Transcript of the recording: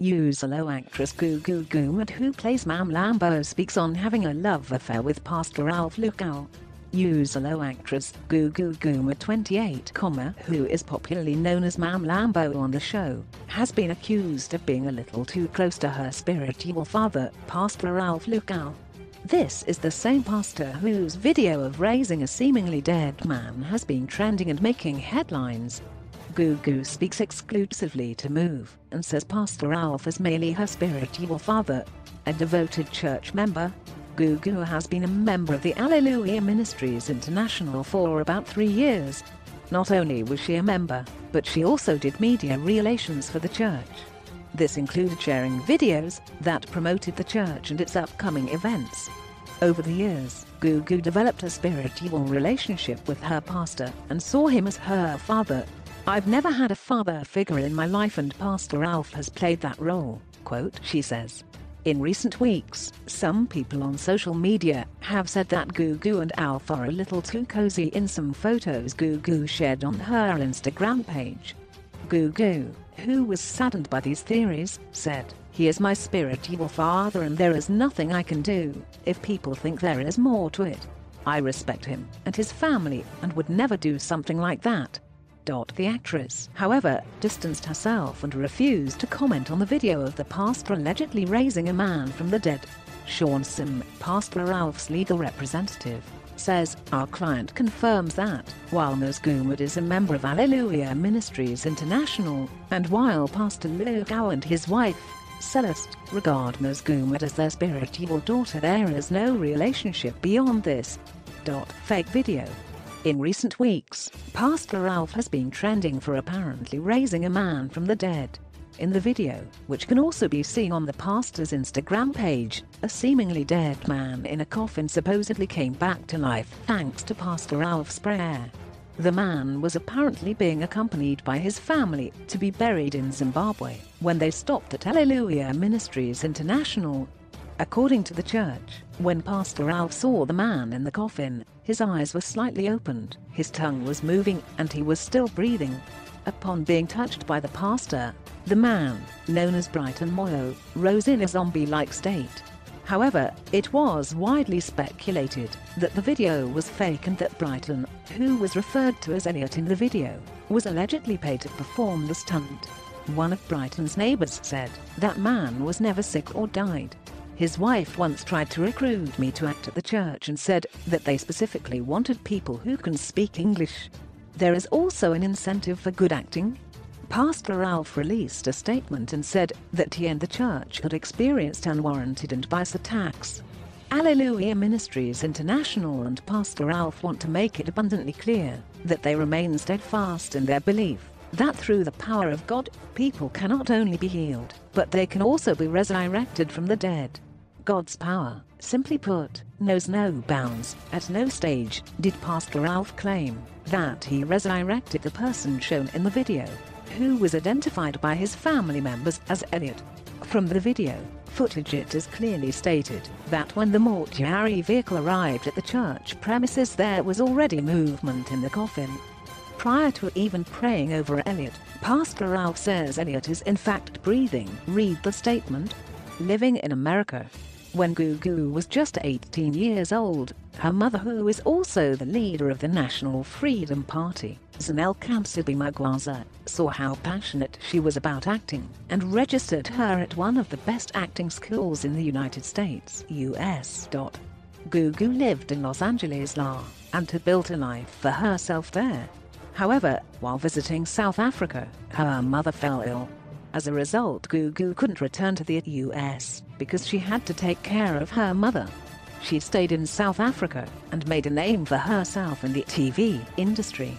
Uzalo actress Gugu Gumede, who plays MaMlambo, speaks on having a love affair with Pastor Alph Lukau. Uzalo actress Gugu Gumede, 28, who is popularly known as MaMlambo on the show, has been accused of being a little too close to her spiritual father, Pastor Alph Lukau. This is the same pastor whose video of raising a seemingly dead man has been trending and making headlines. Gugu speaks exclusively to Move and says Pastor Alph is merely her spiritual father, a devoted church member. Gugu has been a member of the Alleluia Ministries International for about 3 years. Not only was she a member, but she also did media relations for the church. This included sharing videos that promoted the church and its upcoming events. Over the years, Gugu developed a spiritual relationship with her pastor and saw him as her father. "I've never had a father figure in my life, and Pastor Alph has played that role," she says. In recent weeks, some people on social media have said that Gugu and Alph are a little too cozy in some photos Gugu shared on her Instagram page. Gugu, who was saddened by these theories, said, "He is my spiritual father and there is nothing I can do if people think there is more to it. I respect him and his family and would never do something like that." The actress, however, distanced herself and refused to comment on the video of the pastor allegedly raising a man from the dead. Sean Sim, Pastor Alph's legal representative, says, "Our client confirms that, while Ms. Gumede is a member of Alleluia Ministries International, and while Pastor Lukau and his wife, Celeste, regard Ms. Gumede as their spiritual daughter, there is no relationship beyond this." Fake video. In recent weeks, Pastor Alph has been trending for apparently raising a man from the dead. In the video, which can also be seen on the pastor's Instagram page, a seemingly dead man in a coffin supposedly came back to life thanks to Pastor Alph's prayer. The man was apparently being accompanied by his family to be buried in Zimbabwe when they stopped at Alleluia Ministries International. According to the church, when Pastor Alph saw the man in the coffin, his eyes were slightly opened, his tongue was moving, and he was still breathing. Upon being touched by the pastor, the man, known as Brighton Moyo, rose in a zombie-like state. However, it was widely speculated that the video was fake and that Brighton, who was referred to as Elliot in the video, was allegedly paid to perform the stunt. One of Brighton's neighbors said, "That man was never sick or died. His wife once tried to recruit me to act at the church and said that they specifically wanted people who can speak English. There is also an incentive for good acting." Pastor Alph released a statement and said that he and the church had experienced unwarranted and biased attacks. Alleluia Ministries International and Pastor Alph want to make it abundantly clear that they remain steadfast in their belief that through the power of God, people can not only be healed, but they can also be resurrected from the dead. God's power, simply put, knows no bounds. At no stage did Pastor Alph claim that he resurrected the person shown in the video, who was identified by his family members as Elliot. From the video footage, it is clearly stated that when the mortuary vehicle arrived at the church premises, there was already movement in the coffin. Prior to even praying over Elliot, Pastor Alph says Elliot is in fact breathing. Read the statement. Living in America. When Gugu was just 18 years old, her mother, who is also the leader of the National Freedom Party, Zanel Kamsibimagwaza, saw how passionate she was about acting and registered her at one of the best acting schools in the United States, US. Gugu lived in Los Angeles and had built a life for herself there. However, while visiting South Africa, her mother fell ill. As a result, Gugu couldn't return to the US because she had to take care of her mother. She stayed in South Africa and made a name for herself in the TV industry.